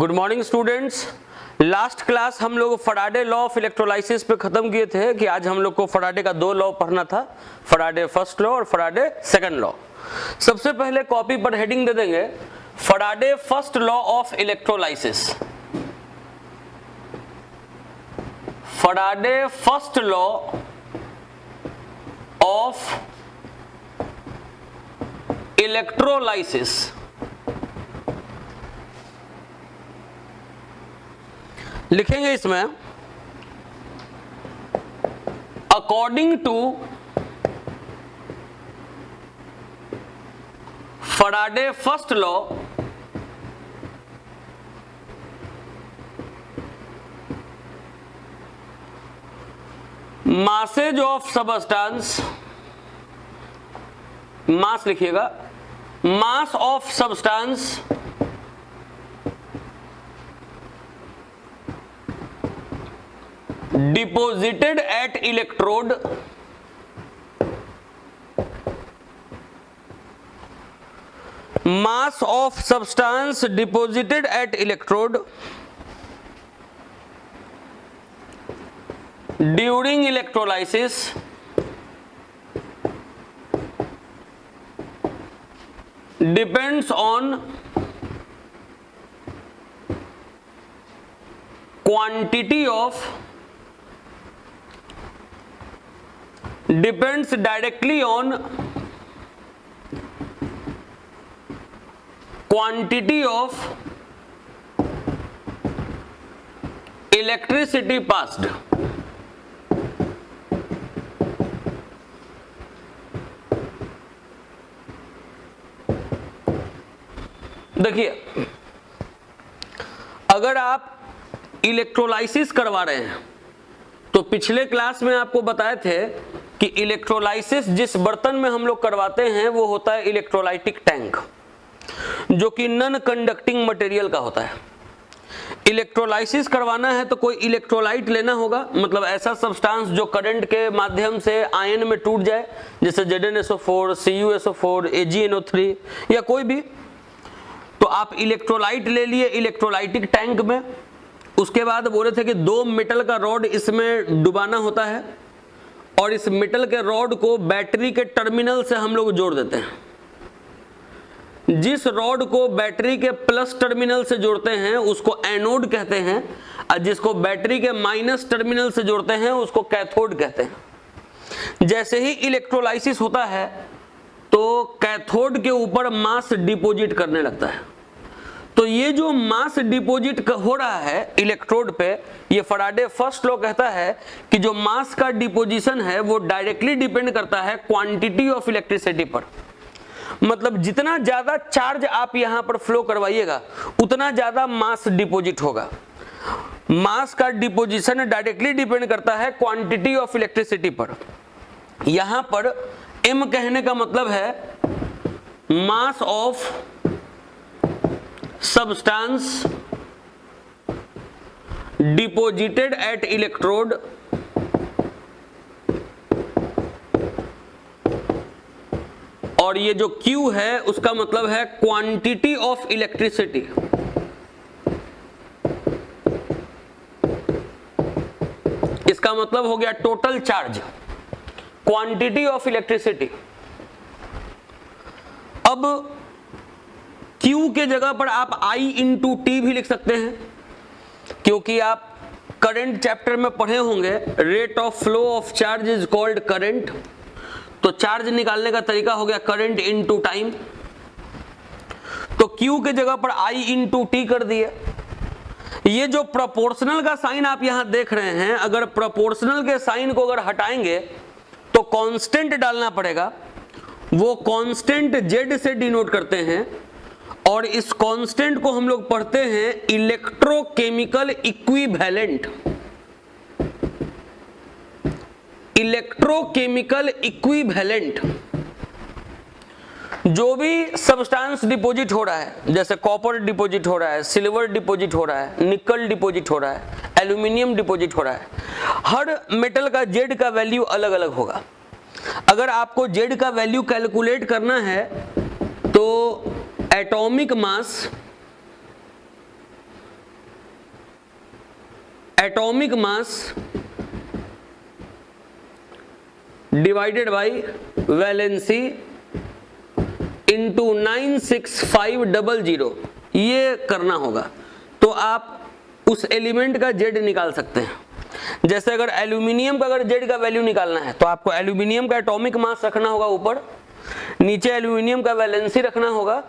Good morning students. Last class हम लोग Faraday law of electrolysis पे खत्म किए थे कि आज हम लोग को फराडे का दो लॉ पढ़ना था, फराडे फर्स्ट लॉ और फराडे सेकंड लॉ। सबसे पहले कॉपी पर हेडिंग दे देंगे Faraday first law of electrolysis. Faraday first law of electrolysis. लिखेंगे इसमें according to Faraday first law masses of substance, mass लिखिएगा, mass of substance deposited at electrode mass of substance deposited at electrode during electrolysis depends on quantity of depends directly on quantity of electricity passed। देखिए, अगर आप electrolysis करवा रहे हैं तो पिछले class में आपको बताए थे कि इलेक्ट्रोलाइसिस जिस बर्तन में हम लोग करवाते हैं वो होता है इलेक्ट्रोलाइटिक टैंक, जो कि नॉन कंडक्टिंग मटेरियल का होता है। इलेक्ट्रोलाइसिस करवाना है तो कोई इलेक्ट्रोलाइट लेना होगा, मतलब ऐसा सब्सटेंस जो करंट के माध्यम से आयन में टूट जाए, जैसे ZnSO4, CuSO4, AgNO3 या कोई भी। तो आप इलेक्ट्रोलाइट ले लिए इलेक्ट्रोलाइटिक टैंक में। उसके बाद बोले थे कि 2 मेटल का रॉड इसमें डुबाना होता है और इस मेटल के रॉड को बैटरी के टर्मिनल से हम लोग जोड़ देते हैं। जिस रॉड को बैटरी के प्लस टर्मिनल से जोड़ते हैं उसको एनोड कहते हैं, और जिसको बैटरी के माइनस टर्मिनल से जोड़ते हैं उसको कैथोड कहते हैं। जैसे ही इलेक्ट्रोलाइसिस होता है तो कैथोड के ऊपर मास डिपॉजिट करने लगता है। तो ये जो मास डिपॉजिट हो रहा है इलेक्ट्रोड पे, ये फराडे फर्स्ट लॉ कहता है कि जो मास का डिपोजिशन है वो डायरेक्टली डिपेंड करता है क्वांटिटी ऑफ इलेक्ट्रिसिटी पर। मतलब जितना ज्यादा चार्ज आप यहां पर फ्लो करवाइएगा उतना ज्यादा मास डिपॉजिट होगा। मास का डिपोजिशन डायरेक्टली डिपेंड करता है क्वांटिटी ऑफ इलेक्ट्रिसिटी पर। यहां पर m कहने का मतलब है mass of substance deposited at electrode और ये जो Q है उसका मतलब है क्वांटिटी ऑफ इलेक्ट्रिसिटी। इसका मतलब हो गया total charge, quantity of electricity. अब Q के जगह पर आप I इंटू टी भी लिख सकते हैं, क्योंकि आप करंट चैप्टर में पढ़े होंगे rate of flow of charge is called current. तो चार्ज निकालने का तरीका हो गया करंट इंटू टाइम। तो Q के जगह पर I इंटू टी कर दिए। ये जो प्रोपोर्शनल का साइन आप यहां देख रहे हैं, अगर प्रोपोर्शनल के साइन को अगर हटाएंगे तो कांस्टेंट डालना पड़ेगा। वो कांस्टेंट Z से डिनोट करते हैं और इस कांस्टेंट को हम लोग पढ़ते हैं इलेक्ट्रोकेमिकल इक्विवेलेंट। इलेक्ट्रोकेमिकल इक्विवेलेंट जो भी सब्सटेंस डिपॉजिट हो रहा है, जैसे कॉपर डिपॉजिट हो रहा है, सिल्वर डिपॉजिट हो रहा है, निकल डिपॉजिट हो रहा है, एल्यूमिनियम डिपॉजिट हो रहा है, हर मेटल का Z का वैल्यू अलग अलग होगा। अगर आपको Z का वैल्यू कैलकुलेट करना है तो atomic mass atomic mass divided by valency into 96500, ये करना होगा। तो आप उस एलिमेंट का जेड निकाल सकते हैं। जैसे अगर एल्यूमिनियम का अगर जेड का वैल्यू निकालना है तो आपको एल्यूमिनियम का एटॉमिक मास रखना होगा ऊपर, नीचे एल्यूमिनियम का वैलेंसी रखना होगा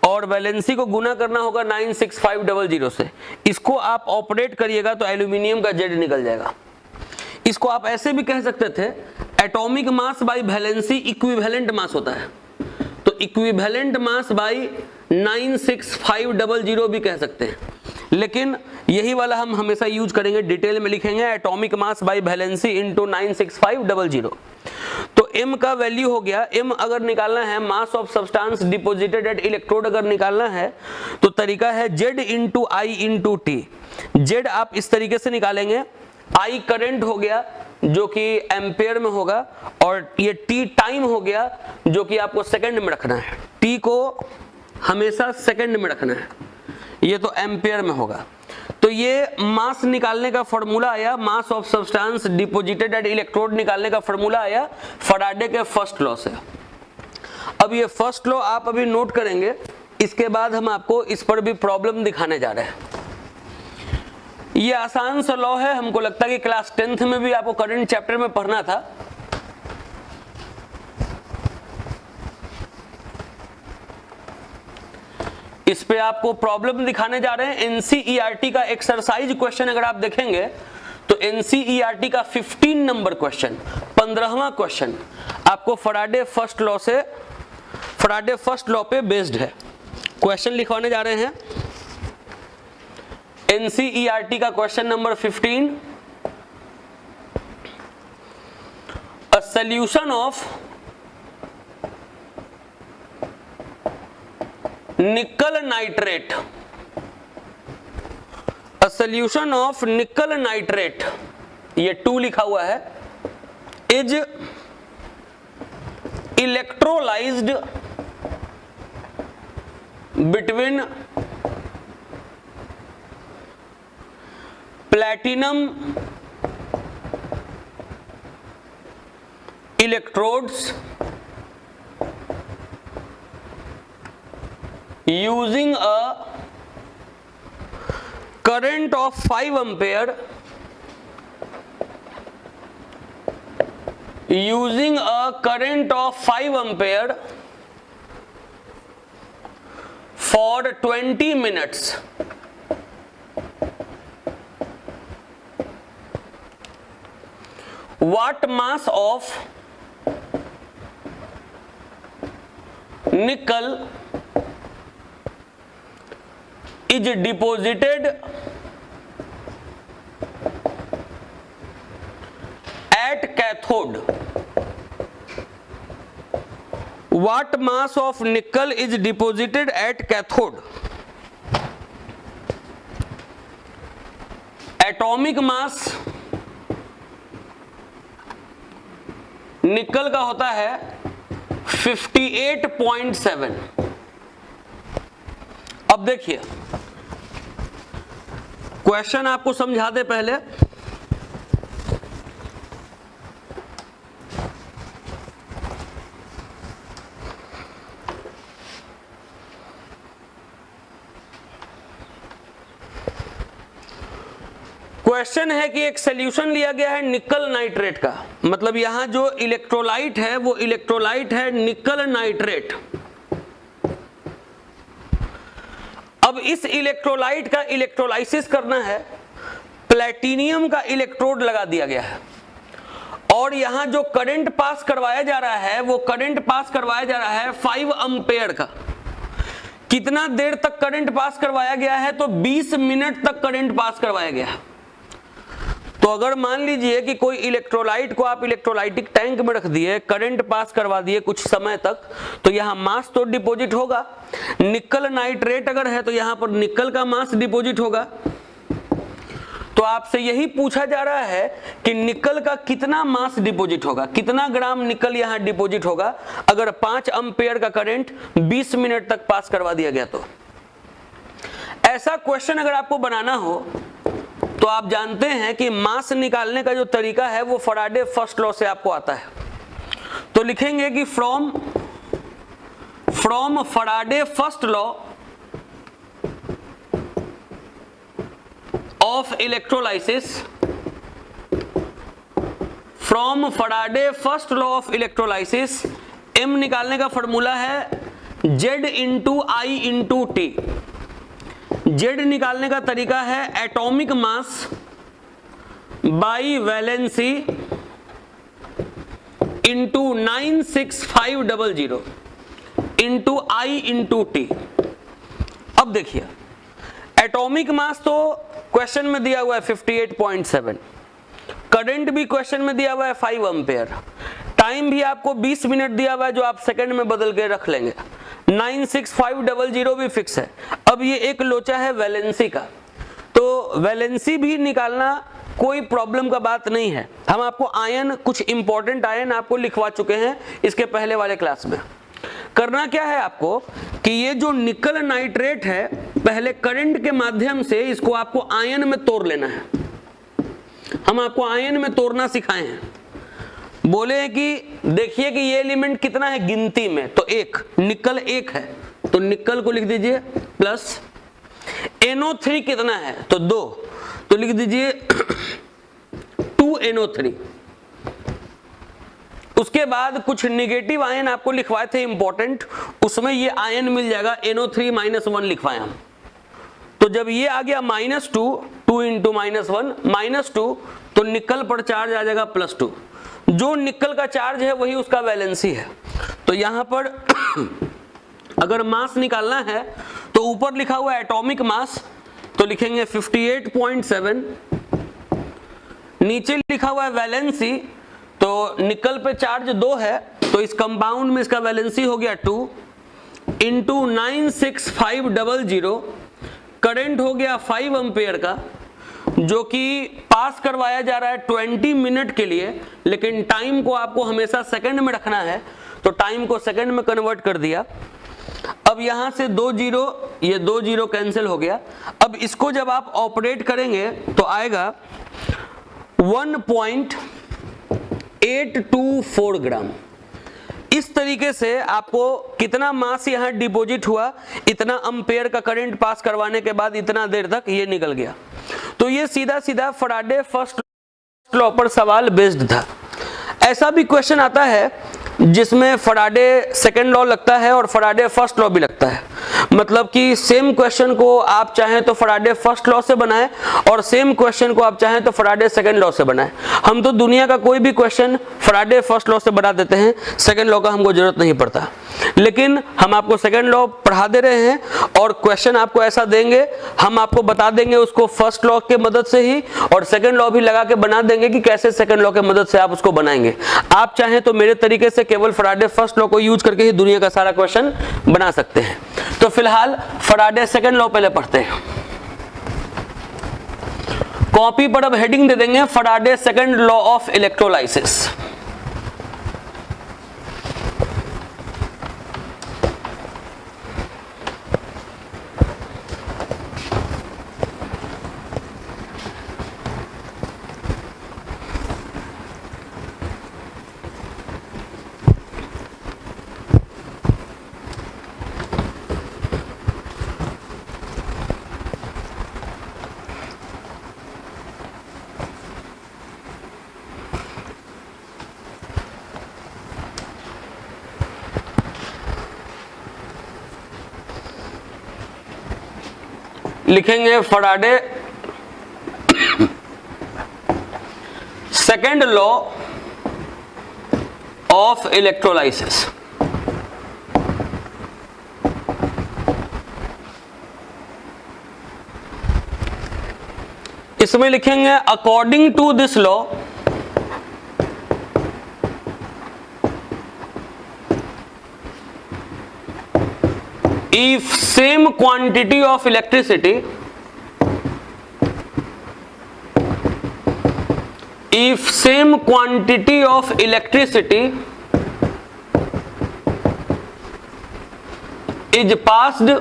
और वैलेंसी को गुना करना होगा 96500 से। इसको आप ऑपरेट करिएगा तो एल्यूमिनियम का जेड निकल जाएगा। इसको आप ऐसे भी कह सकते थे, atomic mass by valency equivalent mass होता है, तो इक्विवेलेंट मास बाई 96500 भी कह सकते हैं, लेकिन यही वाला हम हमेशा यूज करेंगे, डिटेल में लिखेंगे atomic mass by valency into 96500। तो m का वैल्यू हो गया, m अगर निकालना है mass of substance deposited at electrode अगर निकालना है तो तरीका है z into I into T. z आप इस तरीके से निकालेंगे, I करंट हो गया जो कि एम्पेयर में होगा और ये t टाइम हो गया जो कि आपको सेकंड में रखना है, t को हमेशा सेकंड में रखना है, ये तो एम्पेयर में होगा। तो ये मास निकालने का फॉर्मूला आया, mass of substance deposited at electrode निकालने का फॉर्मूला आया फैराडे के फर्स्ट लॉ से। अब ये फर्स्ट लॉ आप अभी नोट करेंगे, इसके बाद हम आपको इस पर भी प्रॉब्लम दिखाने जा रहे हैं। ये आसान सा लॉ है, हमको लगता है कि क्लास 10th में भी आपको करंट चैप्टर में पढ़ना था। इस पे आपको प्रॉब्लम दिखाने जा रहे हैं। एनसीईआरटी का एक्सरसाइज क्वेश्चन अगर आप देखेंगे तो एनसीईआरटी का 15 नंबर क्वेश्चन, 15वां क्वेश्चन आपको फैराडे फर्स्ट लॉ से, फैराडे फर्स्ट लॉ पे बेस्ड है। क्वेश्चन लिखवाने जा रहे हैं एनसीईआरटी का question number 15, a solution of निकल नाइट्रेट, अ सॉल्यूशन ऑफ निकल नाइट्रेट, ये 2 लिखा हुआ है, is electrolysed between platinum electrodes using a current of 5 ampere, using a current of 5 ampere for 20 minutes. What mass of nickel is deposited at cathode? What mass of nickel is deposited at cathode? Atomic mass निकल का होता है 58.7। अब देखिए question आपको समझा दे पहले। Question है कि एक सॉल्यूशन लिया गया है निकल नाइट्रेट का, मतलब यहां जो इलेक्ट्रोलाइट है वो इलेक्ट्रोलाइट है निकल नाइट्रेट। अब इस इलेक्ट्रोलाइट का इलेक्ट्रोलाइसिस करना है, प्लैटिनियम का इलेक्ट्रोड लगा दिया गया है और यहां जो करंट पास करवाया जा रहा है वो करंट पास करवाया जा रहा है 5 एम्पेयर का। कितना देर तक करंट पास करवाया गया है? तो 20 मिनट तक करंट पास करवाया गया है। तो अगर मान लीजिए कि कोई इलेक्ट्रोलाइट को आप इलेक्ट्रोलाइटिक टैंक में रख दिए, करंट पास करवा दिए कुछ समय तक, तो यहां मास तो डिपॉजिट होगा। निकल नाइट्रेट अगर है तो यहां पर निकल का मास डिपॉजिट होगा। तो आपसे यही पूछा जा रहा है कि निकल का कितना मास डिपॉजिट होगा, कितना ग्राम निकल यहां डिपॉजिट होगा अगर 5 एम्पेयर का करंट 20 मिनट तक पास करवा दिया गया। तो ऐसा क्वेश्चन अगर आपको बनाना हो तो आप जानते हैं कि मास निकालने का जो तरीका है वो फैराडे फर्स्ट लॉ से आपको आता है। तो लिखेंगे कि from Faraday first law of electrolysis, from Faraday first law of electrolysis, m निकालने का फॉर्मूला है Z into I into T. Z निकालने का तरीका है atomic mass by valency into 96500 into I into T. अब देखिए एटॉमिक मास तो क्वेश्चन में दिया हुआ है 58.7, करंट भी क्वेश्चन में दिया हुआ है 5 एम्पेयर, टाइम भी आपको 20 मिनट दिया हुआ है जो आप सेकंड में बदल के रख लेंगे, 96500 भी फिक्स है। अब ये एक लोचा है वैलेंसी का, तो वैलेंसी भी निकालना कोई प्रॉब्लम का बात नहीं है। हम आपको आयन, कुछ इंपॉर्टेंट आयन आपको लिखवा चुके हैं इसके पहले वाले क्लास में। करना क्या है आपको कि ये जो निकल नाइट्रेट है पहले करंट के माध्यम से इसको आपको आयन में तोड़ लेना है। हम आपको आयन में तोड़ना सिखाए हैं। बोले हैं कि देखिए कि ये एलिमेंट कितना है गिनती में, तो एक, निकल एक है तो निकल को लिख दीजिए प्लस, NO3 कितना है तो 2, तो लिख दीजिए 2NO3। उसके बाद कुछ नेगेटिव आयन आपको लिखवाए थे इंपॉर्टेंट, उसमें ये आयन मिल जाएगा NO3-1 लिखवाए हम। तो जब ये आ गया -2, 2 इंटू -1 -2, तो निकल पर चार्ज आ जाएगा +2। जो निकल का चार्ज है वही उसका वैलेंसी है। तो यहां पर अगर मास निकालना है तो ऊपर लिखा हुआ है एटॉमिक मास, तो लिखेंगे 58.7, नीचे लिखा हुआ है वैलेंसी, तो निकल पे चार्ज 2 है तो इस कंपाउंड में इसका वैलेंसी हो गया 2 इंटू 96500, करंट हो गया 5 एम्पेयर का, जो कि पास करवाया जा रहा है 20 मिनट के लिए, लेकिन टाइम को आपको हमेशा सेकंड में रखना है, तो टाइम को सेकंड में कन्वर्ट कर दिया। अब यहां से 2 0, ये 2 0 कैंसिल हो गया। अब इसको जब आप ऑपरेट करेंगे तो आएगा 1.824 ग्राम। इस तरीके से आपको कितना मास यहां डिपॉजिट हुआ, इतना एम्पेयर का करंट पास करवाने के बाद इतना देर तक ये निकल गया। तो ये सीधा सीधा फैराडे फर्स्ट लॉ पर सवाल बेस्ड था। ऐसा भी क्वेश्चन आता है जिसमें फैराडे सेकंड लॉ लगता है और फैराडे फर्स्ट लॉ भी लगता है, मतलब कि सेम क्वेश्चन को आप चाहें तो फैराडे फर्स्ट लॉ से बनाएं और सेम क्वेश्चन को आप चाहें तो फैराडे सेकंड लॉ से बनाएं। हम तो दुनिया का कोई भी क्वेश्चन फैराडे फर्स्ट लॉ से बना देते हैं, सेकंड लॉ का हमको जरूरत नहीं पड़ता। लेकिन हम आपको सेकंड लॉ पढ़ा दे रहे हैं और क्वेश्चन आपको ऐसा देंगे, हम आपको बता देंगे उसको फर्स्ट लॉ के मदद से ही, और सेकंड लॉ भी लगा के बना देंगे कि कैसे सेकंड लॉ के मदद से आप उसको बनाएंगे। आप चाहें तो मेरे तरीके से केवल फैराडे फर्स्ट लॉ को यूज करके ही दुनिया का सारा क्वेश्चन बना सकते हैं। तो फिलहाल फैराडे सेकंड लॉ पहले पढ़ते हैं। कॉपी पर अब हेडिंग दे देंगे Faraday second law of electrolysis. लिखेंगे Faraday second law of electrolysis. इसमें लिखेंगे according to this law if same quantity of electricity is passed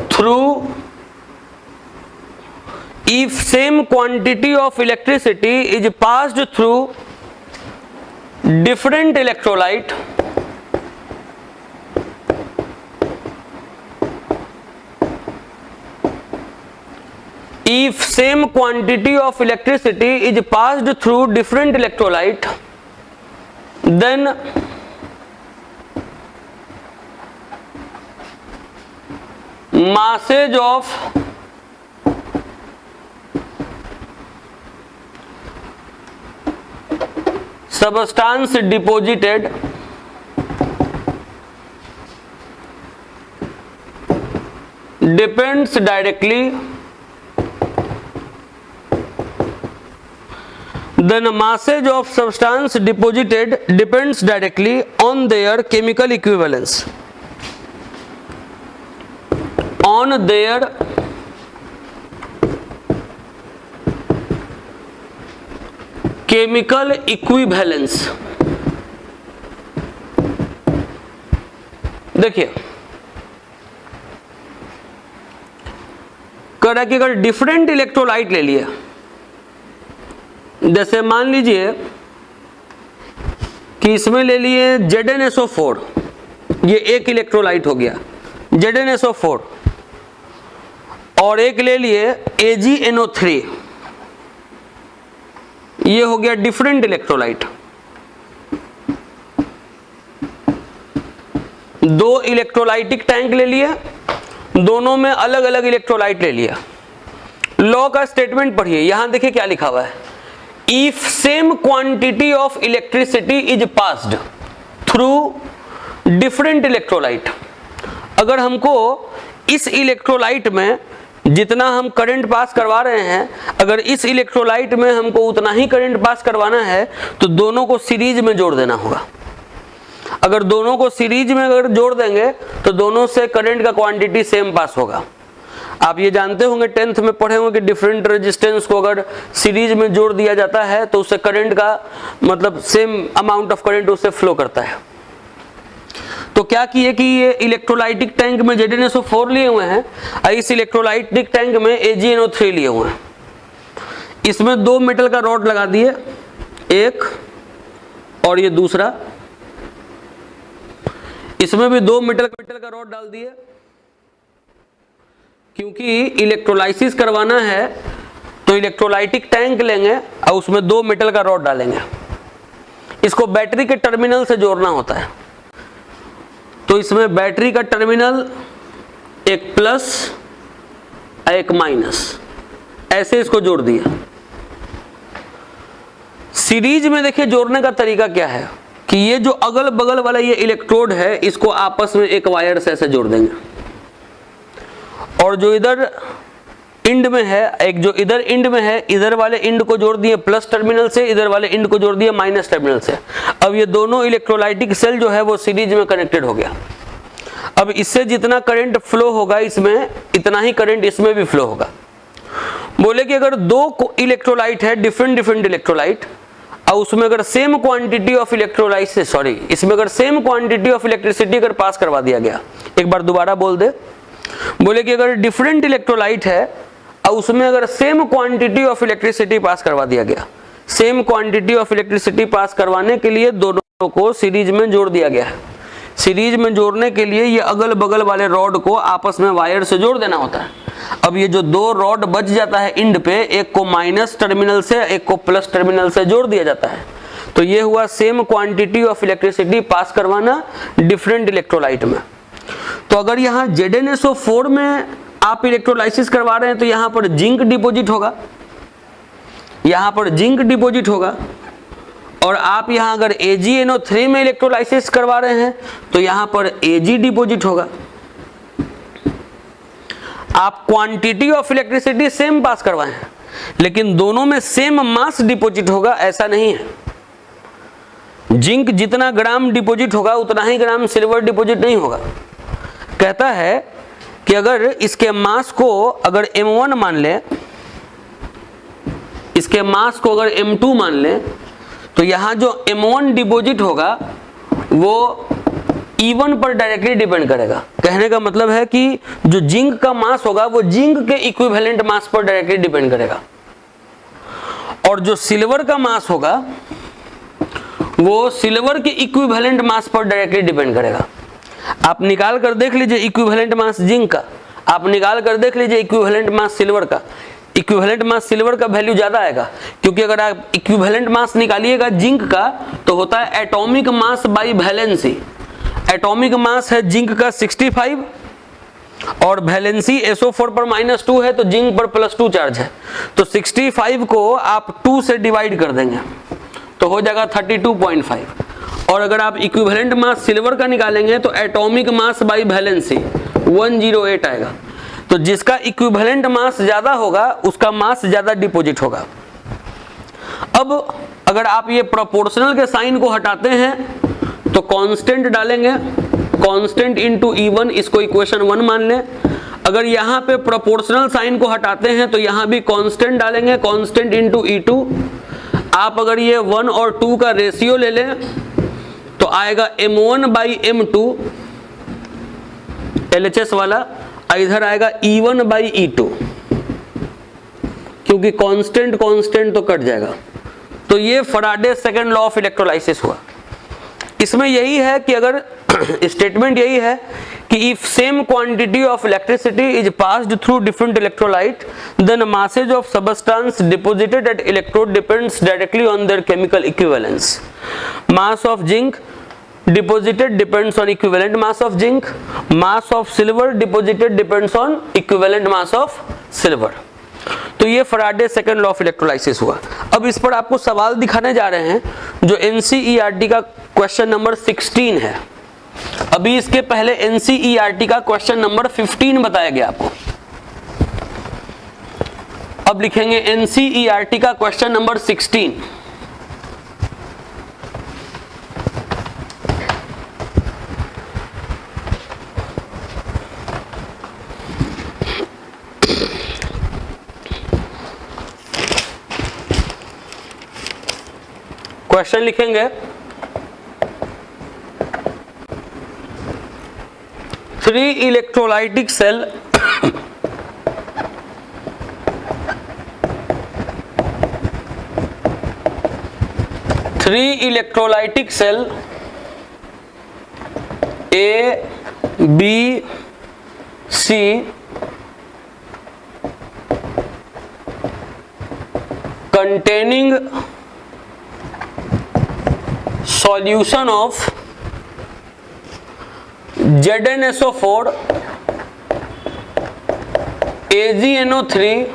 through if same quantity of electricity is passed through different electrolyte, if same quantity of electricity is passed through different electrolyte, then masses of substance deposited depends directly, then masses of substance deposited depends directly on their chemical equivalence, on their chemical equivalence. देखिए कह रहा कि अगर different electrolyte ले लिए, जैसे मान लीजिए कि इसमें ले लिए ZnSO4, ये एक इलेक्ट्रोलाइट हो गया ZnSO4, और एक ले लिए AgNO3, ये हो गया डिफरेंट इलेक्ट्रोलाइट। दो इलेक्ट्रोलाइटिक टैंक ले लिए, दोनों में अलग अलग इलेक्ट्रोलाइट ले लिया। लॉ का स्टेटमेंट पढ़िए, यहां देखिए क्या लिखा हुआ है, if same quantity of electricity is passed through different electrolyte, अगर हमको इस इलेक्ट्रोलाइट में जितना हम करंट पास करवा रहे हैं, अगर इस इलेक्ट्रोलाइट में हमको उतना ही करंट पास करवाना है तो दोनों को सीरीज में जोड़ देना होगा। अगर दोनों को सीरीज में अगर जोड़ देंगे तो दोनों से करंट का क्वांटिटी सेम पास होगा। आप ये जानते होंगे, 10th में पढ़े होंगे कि डिफरेंट रेजिस्टेंस को अगर सीरीज में जोड़ दिया जाता है तो उससे करंट का मतलब सेम अमाउंट ऑफ करंट उससे फ्लो करता है। तो क्या किए कि ये इलेक्ट्रोलाइटिक टैंक में ZnSO4 लिए हुए हैं और इस इलेक्ट्रोलाइटिक टैंक में AgNO3 लिए हुए हैं। इसमें दो मेटल का रॉड लगा दिए, एक और ये दूसरा, इसमें भी दो मेटल का रॉड डाल दिए, क्योंकि इलेक्ट्रोलाइसिस करवाना है तो इलेक्ट्रोलाइटिक टैंक लेंगे और उसमें दो मेटल का रॉड डालेंगे। इसको बैटरी के टर्मिनल से जोड़ना होता है, तो इसमें बैटरी का टर्मिनल एक प्लस एक माइनस, ऐसे इसको जोड़ दिया। सीरीज में देखिए जोड़ने का तरीका क्या है कि ये जो अगल बगल वाला ये इलेक्ट्रोड है इसको आपस में एक वायर से ऐसे जोड़ देंगे, और जो इधर इंड में है, एक जो इधर इंड में है, इधर वाले इंड को जोड़ दिए प्लस टर्मिनल से, इधर वाले इंड को जोड़ दिए माइनस टर्मिनल से। अब ये दोनों इलेक्ट्रोलाइटिक सेल जो है वो सीरीज में कनेक्टेड हो गया। अब इससे जितना करंट फ्लो होगा इसमें, इतना ही करंट इसमें भी फ्लो होगा। बोले कि अगर दो इलेक्ट्रोलाइट है, डिफरेंट इलेक्ट्रोलाइट, और उसमें अगर सेम क्वांटिटी ऑफ इलेक्ट्रोलाइट इसमें अगर सेम क्वांटिटी ऑफ इलेक्ट्रिसिटी अगर पास करवा दिया गया, एक बार दोबारा बोल दे, बोले कि अगर डिफरेंट इलेक्ट्रोलाइट है और उसमें अगर same quantity of electricity pass करवा दिया गया, same quantity of electricity pass करवाने के लिए दोनों को सीरीज में जोड़ दिया गया है। सीरीज में जोड़ने के लिए ये अगल बगल वाले रॉड को आपस में वायर से जोड़ देना होता है। अब ये जो दो रॉड बच जाता है इंड पे, एक को माइनस टर्मिनल से, एक को प्लस टर्मिनल से जोड़ दिया जाता है। तो ये हुआ same quantity of electricity pass करवाना डिफरेंट इलेक्ट्रोलाइट में। तो अगर यहाँ ZnSO4 में आप इलेक्ट्रोलाइसिस करवा रहे हैं तो यहाँ पर जिंक डिपॉजिट होगा, यहाँ पर जिंक डिपॉजिट होगा, और आप यहाँ अगर AgNO3 में इलेक्ट्रोलाइसिस करवा रहे हैं तो यहाँ पर Ag डिपॉजिट होगा। आप क्वांटिटी ऑफ इलेक्ट्रिसिटी सेम पास करवाए हैं लेकिन दोनों में सेम मास डिपॉजिट होगा, ऐसा नहीं है। जिंक जितना ग्राम डिपॉजिट होगा उतना ही ग्राम सिल्वर डिपॉजिट नहीं होगा। कहता है कि अगर इसके मास को अगर M1 मान ले, इसके मास को अगर M2 मान ले, तो यहां जो M1 डिपॉजिट होगा वो E1 पर डायरेक्टली डिपेंड करेगा। कहने का मतलब है कि जो जिंक का मास होगा वो जिंक के इक्विवेलेंट मास पर डायरेक्टली डिपेंड करेगा, और जो सिल्वर का मास होगा वो सिल्वर के इक्विवेलेंट मास पर डायरेक्टली डिपेंड करेगा। आप निकाल कर देख लीजिए इक्विवेलेंट मास जिंक का, आप निकाल कर देख लीजिए इक्विवेलेंट मास सिल्वर का। इक्विवेलेंट मास सिल्वर का वैल्यू ज्यादा आएगा, क्योंकि अगर आप इक्विवेलेंट मास निकालिएगा जिंक का तो होता है atomic mass by valency. Atomic mass है जिंक का 65 और वैलेंसी SO4 पर -2 है तो जिंक पर +2 चार्ज है, तो 65 को आप 2 से डिवाइड कर देंगे तो हो जाएगा 32.5। और अगर आप इक्विवेलेंट मास सिल्वर का निकालेंगे तो एटॉमिक मास बाई वैलेंसी 108 आएगा। तो जिसका इक्विवेलेंट मास ज्यादा होगा उसका मास ज्यादा डिपॉजिट होगा। अब अगर आप ये प्रोपोर्शनल के साइन को हटाते हैं तो कांस्टेंट डालेंगे, कांस्टेंट इनटू E1, इसको इक्वेशन 1 मान लें। अगर यहाँ पे प्रोपोर्शनल साइन को हटाते हैं तो यहाँ भी कांस्टेंट डालेंगे, कांस्टेंट इनटू E2। आप अगर ये 1 और 2 का रेशियो ले लें तो आएगा M1 बाई M2 LHS वाला, इधर आएगा E1 बाई E2, क्योंकि कांस्टेंट कांस्टेंट तो कट जाएगा। तो ये Faraday second law of electrolysis हुआ। इसमें यही है कि अगर स्टेटमेंट यही है कि if same quantity of electricity is passed through different electrolyte then masses of substance deposited at electrode depends directly on their chemical equivalence. Mass of zinc deposited depends on equivalent mass of zinc. Mass of silver deposited depends on equivalent mass of silver. तो ये Faraday second law of electrolysis हुआ। अब इस पर आपको सवाल दिखाने जा रहे हैं जो NCERT का क्वेश्चन नंबर 16 है। अभी इसके पहले NCERT का क्वेश्चन नंबर 15 बताया गया आपको। अब लिखेंगे NCERT का क्वेश्चन नंबर 16। क्वेश्चन लिखेंगे 3 electrolytic cell A, B, C containing solution of ZnSO4, AgNO3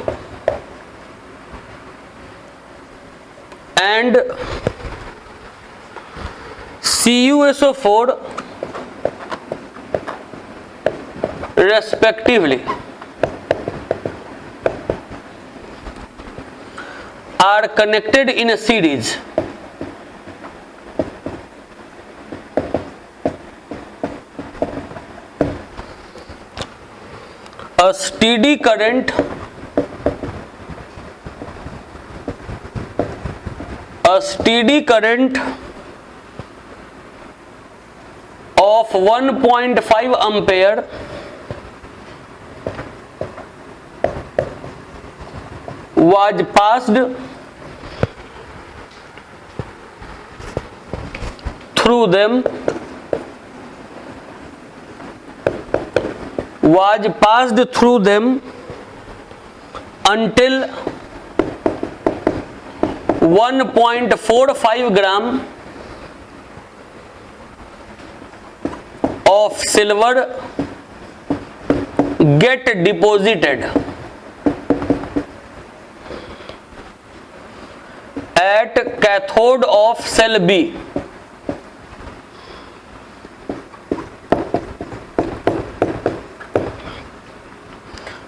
and CuSO4 respectively are connected in a series. A steady current of 1.5 ampere was passed through them until 1.45 gram of silver get deposited at cathode of cell B.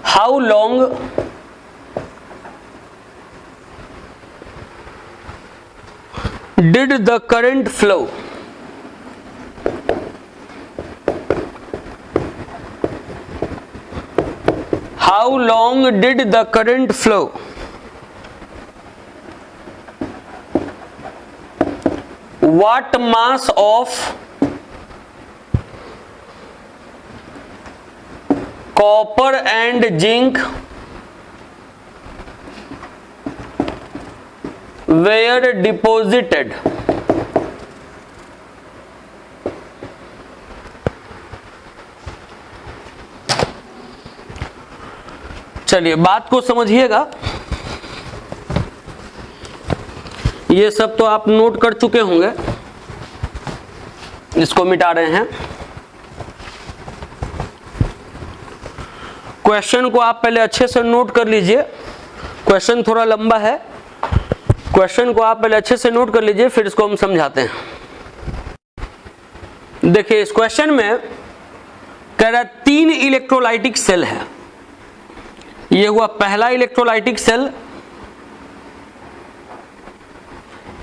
How long did the current flow? How long did the current flow? What mass of copper and zinc were deposited चलिए बात को समझिएगा। ये सब तो आप note कर चुके होंगे, इसको मिटा रहे हैं। क्वेश्चन को आप पहले अच्छे से नोट कर लीजिए, क्वेश्चन थोड़ा लंबा है, क्वेश्चन को आप पहले अच्छे से नोट कर लीजिए, फिर इसको हम समझाते हैं। देखिए इस क्वेश्चन में कह रहा है 3 इलेक्ट्रोलाइटिक सेल है। ये हुआ पहला इलेक्ट्रोलाइटिक सेल,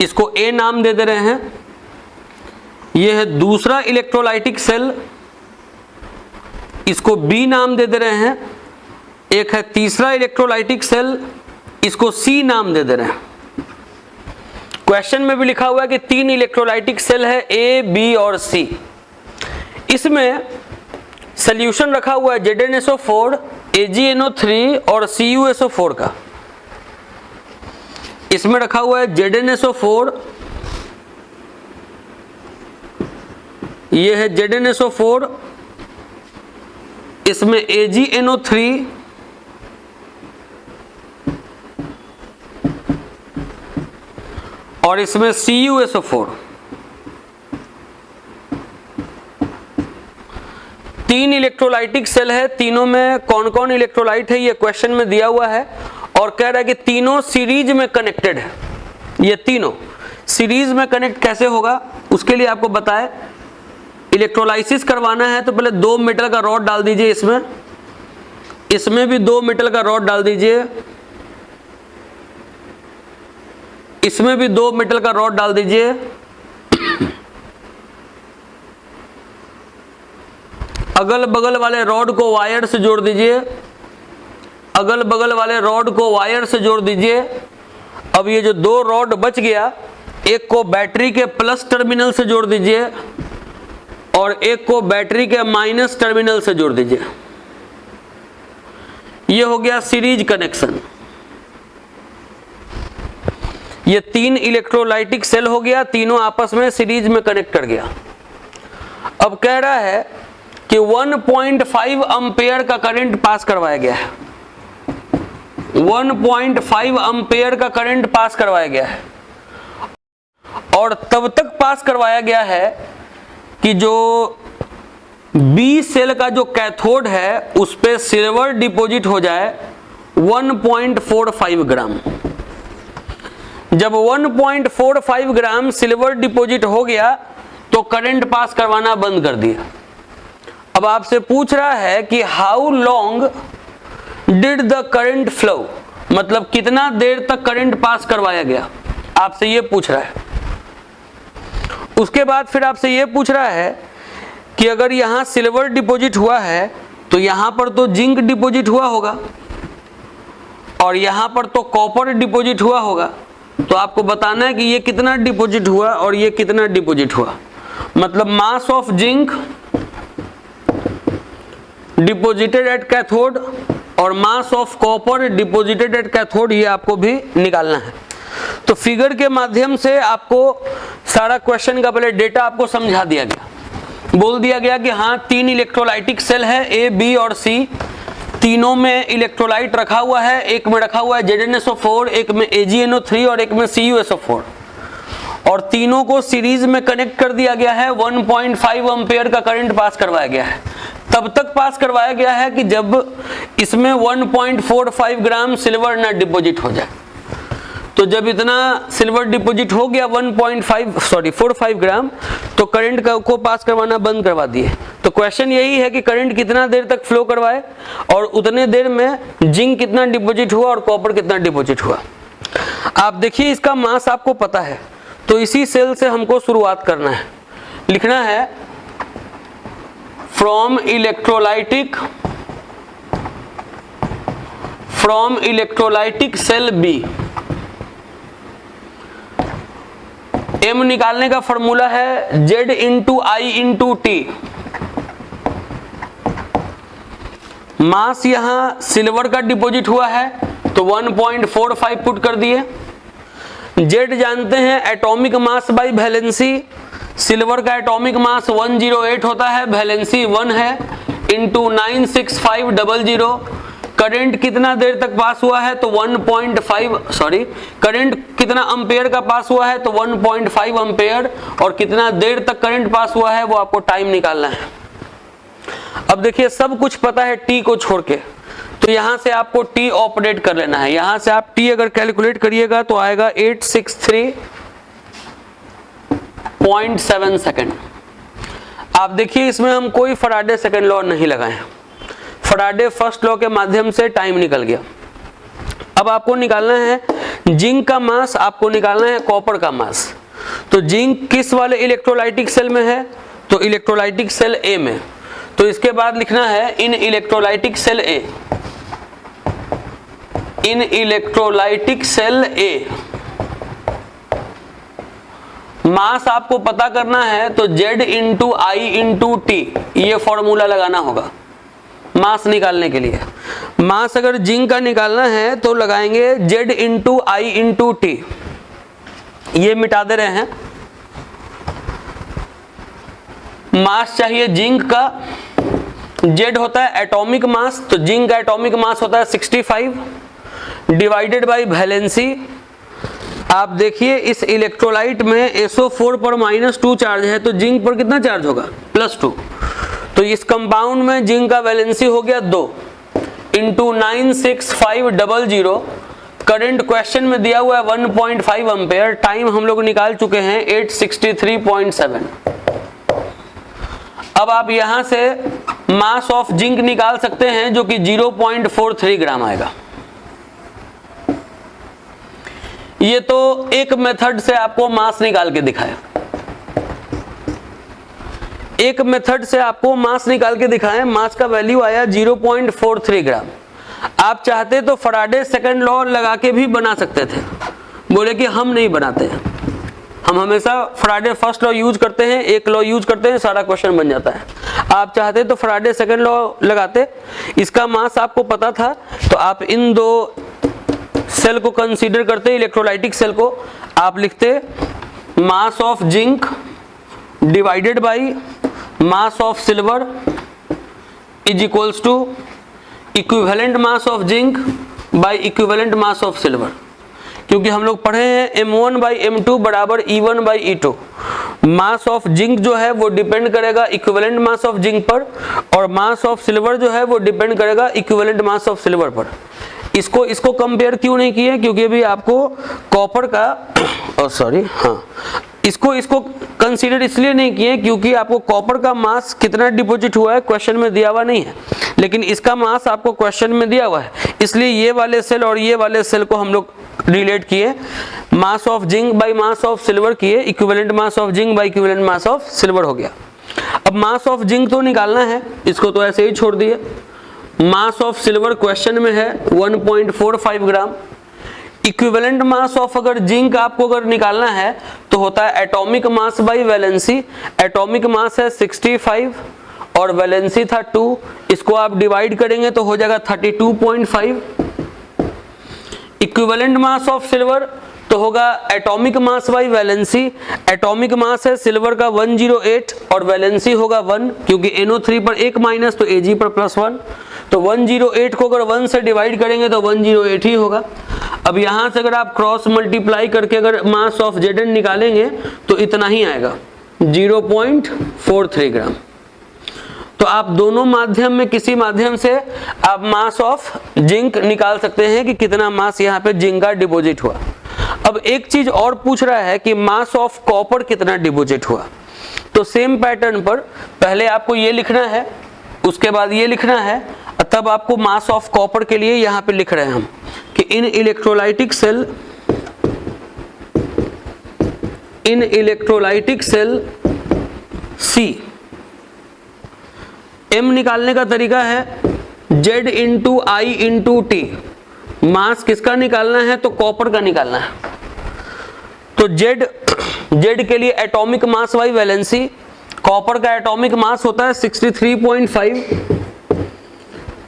इसको A नाम दे दे रहे हैं। ये है दूसरा इलेक्ट्रोलाइटिक सेल, इसको B नाम दे दे रहे हैं। एक है तीसरा इलेक्ट्रोलाइटिक सेल, इसको C नाम दे दे रहे हैं। क्वेश्चन में भी लिखा हुआ है कि 3 इलेक्ट्रोलाइटिक सेल है A, B और C। इसमें सॉल्यूशन रखा हुआ है ZnSO4, AgNO3 और CuSO4 का। इसमें रखा हुआ है ZnSO4, ये है ZnSO4, इसमें AgNO3 और इसमें CuSO4। 3 इलेक्ट्रोलाइटिक सेल है, तीनों में कौन कौन इलेक्ट्रोलाइट है ये क्वेश्चन में दिया हुआ है और कह रहा है कि तीनों सीरीज में कनेक्टेड है। ये तीनों सीरीज में कनेक्ट कैसे होगा उसके लिए आपको बताए। इलेक्ट्रोलाइसिस करवाना है तो पहले 2 मीटर का रॉड डाल दीजिए, इसमें भी 2 मीटर का रॉड डाल दीजिए, इसमें भी 2 मीटर का रॉड डाल दीजिए। अगल बगल वाले रॉड को वायर से जोड़ दीजिए, अगल बगल वाले रॉड को वायर से जोड़ दीजिए। अब ये जो 2 रॉड बच गया, एक को बैटरी के प्लस टर्मिनल से जोड़ दीजिए और एक को बैटरी के माइनस टर्मिनल से जोड़ दीजिए। ये हो गया सीरीज कनेक्शन। ये 3 इलेक्ट्रोलाइटिक सेल हो गया, तीनों आपस में सीरीज में कनेक्ट कर गया। अब कह रहा है कि 1.5 एम्पेयर का करंट पास करवाया गया है, 1.5 एम्पेयर का करंट पास करवाया गया है और तब तक पास करवाया गया है कि जो बी सेल का जो कैथोड है उस पे सिल्वर डिपॉजिट हो जाए 1.45 ग्राम। जब 1.45 ग्राम सिल्वर डिपॉजिट हो गया तो करंट पास करवाना बंद कर दिया। अब आपसे पूछ रहा है कि how long did the current flow, मतलब कितना देर तक करंट पास करवाया गया, आपसे ये पूछ रहा है। उसके बाद फिर आपसे ये पूछ रहा है कि अगर यहां सिल्वर डिपॉजिट हुआ है तो यहां पर तो जिंक डिपॉजिट हुआ होगा और यहां पर तो कॉपर डिपॉजिट हुआ होगा, तो आपको बताना है कि ये कितना डिपॉजिट हुआ और ये कितना डिपॉजिट हुआ। मतलब mass of zinc deposited at cathode और mass of copper deposited at cathode, ये आपको भी निकालना है। तो फिगर के माध्यम से आपको सारा क्वेश्चन का पहले डेटा आपको समझा दिया गया, बोल दिया गया कि हाँ 3 इलेक्ट्रोलाइटिक सेल है A, B और C, तीनों में इलेक्ट्रोलाइट रखा हुआ है, एक में रखा हुआ है ZnSO4, एक में AgNO3 और एक में CuSO4 और तीनों को सीरीज में कनेक्ट कर दिया गया है। 1.5 एम्पेयर का करंट पास करवाया गया है। तब तक पास करवाया गया है कि जब इसमें 1.45 ग्राम सिल्वर ना डिपॉजिट हो जाए। तो जब इतना सिल्वर डिपॉजिट हो गया 45 ग्राम, तो करंट को पास करवाना बंद करवा दिए। तो क्वेश्चन यही है कि करंट कितना देर तक फ्लो करवाए और उतने देर में जिंक कितना डिपॉजिट हुआ और कॉपर कितना डिपॉजिट हुआ। आप देखिए इसका मास आपको पता है, तो इसी सेल से हमको शुरुआत करना है। लिखना है from electrolytic cell B. M निकालने का फॉर्मूला है Z × I × T मास यहां सिल्वर का डिपॉजिट हुआ है तो 1.45 पुट कर दिए। जेड जानते हैं atomic mass by valency, silver का एटॉमिक मास 108 होता है, वैलेंसी 1 है, इंटू 96500। करंट कितना देर तक पास हुआ है तो करंट कितना एम्पेयर का पास हुआ है तो 1.5 एम्पेयर, और कितना देर तक करंट पास हुआ है वो आपको टाइम निकालना है। अब देखिए सब कुछ पता है टी को छोड़ के, तो यहां से आपको टी ऑपरेट कर लेना है। यहां से आप टी अगर कैलकुलेट करिएगा तो आएगा 863.7 सेकेंड। आप देखिए इसमें हम कोई फराडे सेकेंड लॉ नहीं लगाए, फराडे फर्स्ट लॉ के माध्यम से टाइम निकल गया। अब आपको निकालना है जिंक का मास, आपको निकालना है कॉपर का मास। तो जिंक किस वाले इलेक्ट्रोलाइटिक सेल में है तो इलेक्ट्रोलाइटिक सेल ए में, तो इसके बाद लिखना है इन इलेक्ट्रोलाइटिक सेल ए, इन इलेक्ट्रोलाइटिक सेल ए। मास आपको पता करना है तो Z into I into T, ये फॉर्मूला लगाना होगा मास निकालने के लिए। मास अगर जिंक का निकालना है तो लगाएंगे Z into I into T, ये मिटा दे रहे हैं। मास चाहिए जिंक का, Z होता है एटॉमिक मास, तो जिंक का एटॉमिक मास होता है 65 डिवाइडेड बाय वैलेंसी। आप देखिए इस इलेक्ट्रोलाइट में SO4 पर -2 चार्ज है, तो जिंक पर कितना चार्ज होगा +2, तो इस कंपाउंड में जिंक का वैलेंसी हो गया 2 इंटू 96500। करंट क्वेश्चन में दिया हुआ है 1.5 एम्पेयर, टाइम हम लोग निकाल चुके हैं 863.7। अब आप यहां से मास ऑफ जिंक निकाल सकते हैं जो कि 0.43 ग्राम आएगा। ये तो एक मेथड से आपको मास निकाल के दिखाया, एक मेथड से आपको मास निकाल के दिखाया, मास का वैल्यू आया 0.43 ग्राम। आप चाहते तो फराडे सेकंड लॉ लगा के भी बना सकते थे, बोले कि हम नहीं बनाते हैं, हम हमेशा फराडे फर्स्ट लॉ यूज करते हैं, एक लॉ यूज करते हैं, सारा क्वेश्चन बन जाता है। आप चाहते तो फराडे सेकंड लॉ लगाते, इसका मास आपको पता था तो आप इन दो सेल को कंसीडर करते, इलेक्ट्रोलाइटिक सेल को आप लिखते mass of zinc divided by mass of silver is equals to equivalent mass of zinc by equivalent mass of silver. क्योंकि हम लोग पढ़े हैं M1 बाई M2 बराबर E1 by E2। Mass of zinc जो है वो डिपेंड करेगा इक्विवेलेंट मास ऑफ जिंक पर, और मास ऑफ सिल्वर जो है वो डिपेंड करेगा इक्विवेलेंट मास ऑफ सिल्वर पर। इसको कंपेयर क्यों नहीं किए, क्योंकि अभी आपको कॉपर का इसको कंसीडर इसलिए नहीं किए क्योंकि आपको कॉपर का मास कितना डिपॉजिट हुआ है क्वेश्चन में दिया हुआ नहीं है, लेकिन इसका मास आपको क्वेश्चन में दिया हुआ है, इसलिए ये वाले सेल और ये वाले सेल को हम लोग रिलेट किए, mass of zinc by mass of silver किए, equivalent mass of zinc by equivalent mass of silver हो गया। अब मास ऑफ जिंक तो निकालना है, इसको तो ऐसे ही छोड़ दिए। मास ऑफ सिल्वर क्वेश्चन में है 1.45 ग्राम। इक्विवेलेंट मास ऑफ अगर जिंक आपको अगर निकालना है तो होता है atomic mass by valency. Atomic mass है 65 और वैलेंसी था 2, इसको आप डिवाइड करेंगे तो हो जाएगा 32.5। इक्विवेलेंट मास ऑफ सिल्वर तो होगा atomic mass by valency. Atomic mass है सिल्वर का 108 और वैलेंसी होगा 1, क्योंकि NO3 पर एक माइनस तो Ag पर +1, तो 108 को अगर 1 से डिवाइड करेंगे तो 108 ही होगा। अब यहां से अगर आप क्रॉस मल्टीप्लाई करके अगर मास ऑफ Zn निकालेंगे तो इतना ही आएगा 0.43 ग्राम। तो आप दोनों माध्यम में किसी माध्यम से आप मास ऑफ जिंक निकाल सकते हैं कि कितना मास यहाँ पे जिंक का डिपॉजिट हुआ। अब एक चीज और पूछ रहा है कि मास ऑफ कॉपर कितना डिपॉजिट हुआ, तो सेम पैटर्न पर पहले आपको ये लिखना है, उसके बाद ये लिखना है, तब आपको मास ऑफ कॉपर के लिए यहाँ पे लिख रहे हैं हम कि इन इलेक्ट्रोलाइटिक सेल C। M निकालने का तरीका है Z into I into T. मास किसका निकालना है तो कॉपर का निकालना है, तो Z के लिए atomic mass by valency. Copper का एटॉमिक मास होता है 63.5,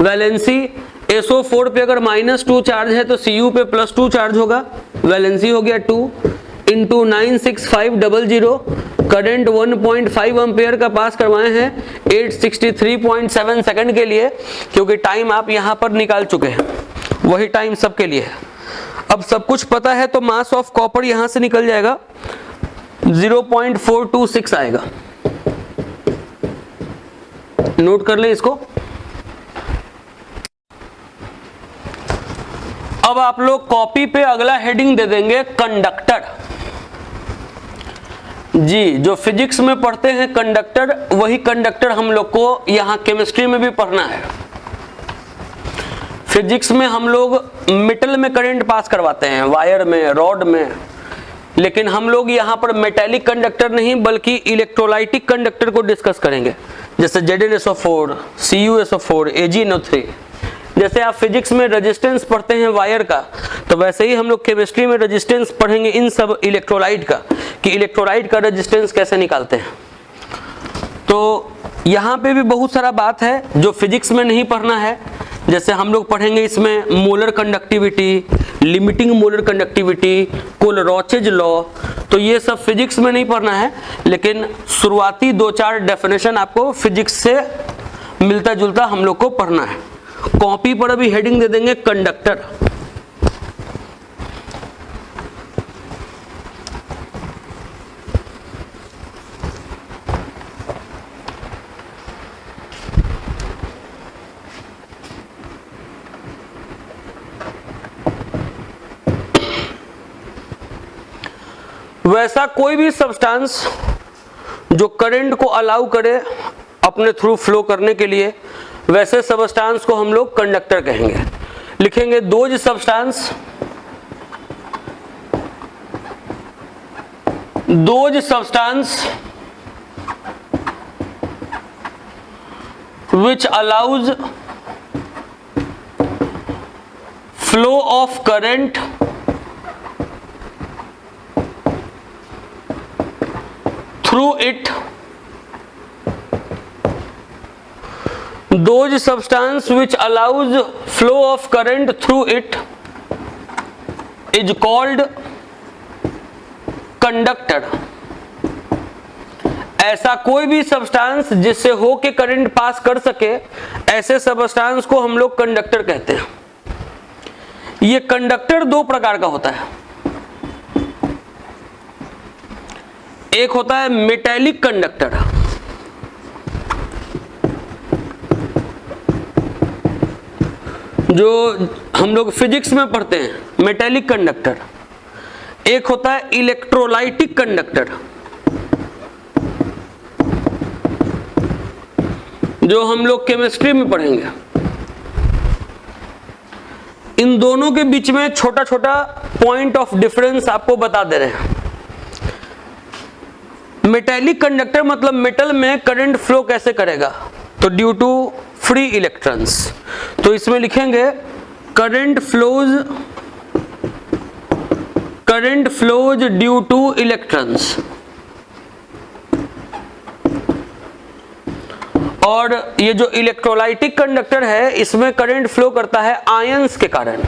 वैलेंसी SO4 पे अगर -2 चार्ज है तो Cu पे +2 चार्ज होगा, वैलेंसी हो गया 2 इंटू 96500, करंट 1.5 एम्पियर का पास करवाए हैं 863.7 सेकंड के लिए, क्योंकि टाइम आप यहां पर निकाल चुके हैं, वही टाइम सबके लिए है। अब सब कुछ पता है तो मास ऑफ कॉपर यहां से निकल जाएगा 0.426 आएगा, नोट कर लें इसको। अब आप लोग कॉपी पे अगला हेडिंग दे देंगे कंडक्टर। जी, जो फिजिक्स में पढ़ते हैं कंडक्टर, वही कंडक्टर हम लोग को यहां केमिस्ट्री में भी पढ़ना है। फिजिक्स में हम लोग मेटल में करंट पास करवाते हैं, वायर में, रॉड में, लेकिन हम लोग यहां पर मेटेलिक कंडक्टर नहीं बल्कि इलेक्ट्रोलाइटिक कंडक्टर को डिस्कस करेंगे, जैसे ZnSO4, CuSO4, AgNO3। जैसे आप फिजिक्स में रेजिस्टेंस पढ़ते हैं वायर का, तो वैसे ही हम लोग केमिस्ट्री में रेजिस्टेंस पढ़ेंगे इन सब इलेक्ट्रोलाइट का, कि इलेक्ट्रोलाइट का रेजिस्टेंस कैसे निकालते हैं। तो यहाँ पे भी बहुत सारा बात है जो फिजिक्स में नहीं पढ़ना है, जैसे हम लोग पढ़ेंगे इसमें molar conductivity, limiting molar conductivity, Kohlrausch's law, तो ये सब फिजिक्स में नहीं पढ़ना है, लेकिन शुरुआती 2-4 डेफिनेशन आपको फिजिक्स से मिलता जुलता हम लोग को पढ़ना है। कॉपी पर अभी हेडिंग दे देंगे कंडक्टर। वैसा कोई भी सब्सटेंस जो करंट को अलाउ करे अपने थ्रू फ्लो करने के लिए, वैसे सब्सटेंस को हम लोग कंडक्टर कहेंगे। लिखेंगे those substance which allows flow of current through it, those substance which allows flow of current through it is called conductor। ऐसा कोई भी सब्सटेंस जिससे हो के करंट पास कर सके, ऐसे सब्सटेंस को हम लोग कंडक्टर कहते हैं। ये कंडक्टर 2 प्रकार का होता है, एक होता है मेटेलिक कंडक्टर, जो हम लोग फिजिक्स में पढ़ते हैं मेटेलिक कंडक्टर। एक होता है इलेक्ट्रोलाइटिक कंडक्टर, जो हम लोग केमिस्ट्री में पढ़ेंगे। इन दोनों के बीच में छोटा छोटा पॉइंट ऑफ डिफरेंस आपको बता दे रहे हैं। मेटेलिक कंडक्टर मतलब मेटल में करंट फ्लो कैसे करेगा, तो ड्यू टू फ्री इलेक्ट्रॉन्स, तो इसमें लिखेंगे current flows due two electrons. और ये जो इलेक्ट्रोलाइटिक कंडक्टर है, इसमें करंट फ्लो करता है आयंस के कारण।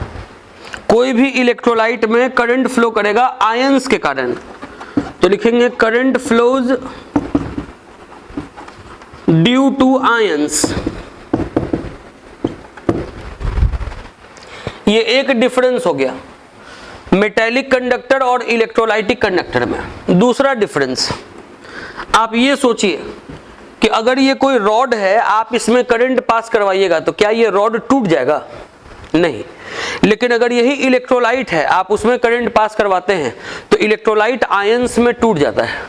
कोई भी इलेक्ट्रोलाइट में करंट फ्लो करेगा आयंस के कारण, तो लिखेंगे current flows due to ions. ये एक डिफरेंस हो गया मेटेलिक कंडक्टर और इलेक्ट्रोलाइटिक कंडक्टर में। दूसरा डिफरेंस, आप ये सोचिए कि अगर ये कोई रॉड है, आप इसमें करंट पास करवाइएगा तो क्या ये रॉड टूट जाएगा? नहीं। लेकिन अगर यही इलेक्ट्रोलाइट है, आप उसमें करंट पास करवाते हैं तो इलेक्ट्रोलाइट आयंस में टूट जाता है।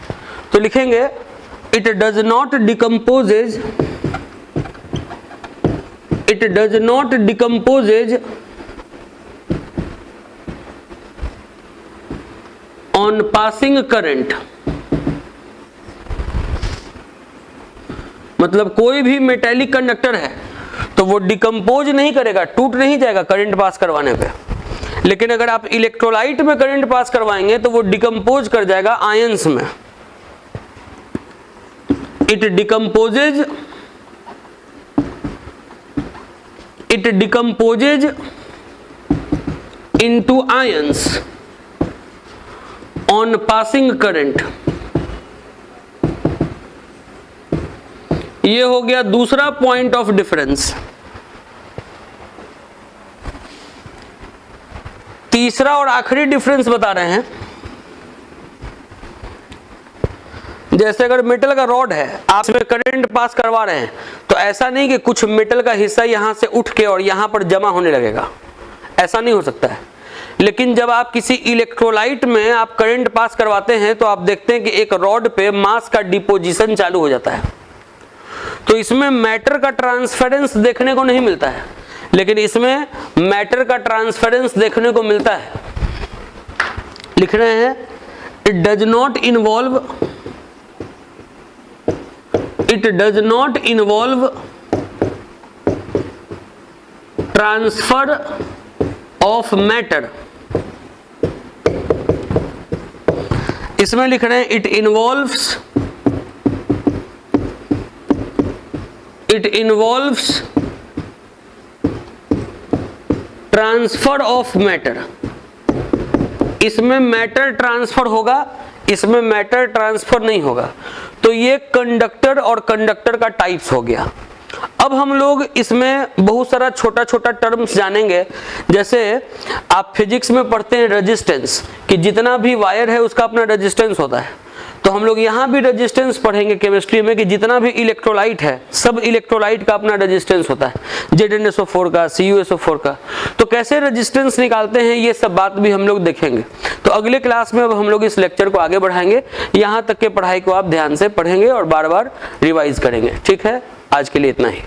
तो लिखेंगे it does not decomposes on passing current. मतलब कोई भी मेटेलिक कंडक्टर है तो वो डिकम्पोज नहीं करेगा, टूट नहीं जाएगा करंट पास करवाने पे। लेकिन अगर आप इलेक्ट्रोलाइट में करंट पास करवाएंगे तो वो डिकम्पोज कर जाएगा आयंस में। It decomposes it decomposes into ions on passing current। ये हो गया दूसरा पॉइंट ऑफ डिफरेंस। तीसरा और आखिरी डिफरेंस बता रहे हैं, जैसे अगर मेटल का रॉड है, आप इसमें करंट पास करवा रहे हैं, तो ऐसा नहीं कि कुछ मेटल का हिस्सा यहां से उठ के और यहां पर जमा होने लगेगा, ऐसा नहीं हो सकता है। लेकिन जब आप किसी इलेक्ट्रोलाइट में आप करंट पास करवाते हैं तो आप देखते हैं कि एक रॉड पे मास का डिपोजिशन चालू हो जाता है। तो इसमें मैटर का ट्रांसफरेंस देखने को नहीं मिलता है, लेकिन इसमें मैटर का ट्रांसफरेंस देखने को मिलता है। लिख रहे हैं it does not involve transfer of matter. इसमें लिख रहे हैं it involves transfer of matter. इसमें मैटर ट्रांसफर होगा, इसमें मैटर ट्रांसफर नहीं होगा। तो ये कंडक्टर और कंडक्टर का टाइप्स हो गया। अब हम लोग इसमें बहुत सारा छोटा छोटा टर्म्स जानेंगे। जैसे आप फिजिक्स में पढ़ते हैं रेजिस्टेंस, कि जितना भी वायर है उसका अपना रेजिस्टेंस होता है। तो हम लोग यहाँ भी रेजिस्टेंस पढ़ेंगे केमिस्ट्री में, कि जितना भी इलेक्ट्रोलाइट है, सब इलेक्ट्रोलाइट का अपना रेजिस्टेंस होता है, ZnSO4 का, CuSO4 का। तो कैसे रेजिस्टेंस निकालते हैं, ये सब बात भी हम लोग देखेंगे। तो अगले क्लास में अब हम लोग इस लेक्चर को आगे बढ़ाएंगे। यहाँ तक के पढ़ाई को आप ध्यान से पढ़ेंगे और बार बार रिवाइज करेंगे। ठीक है, आज के लिए इतना ही।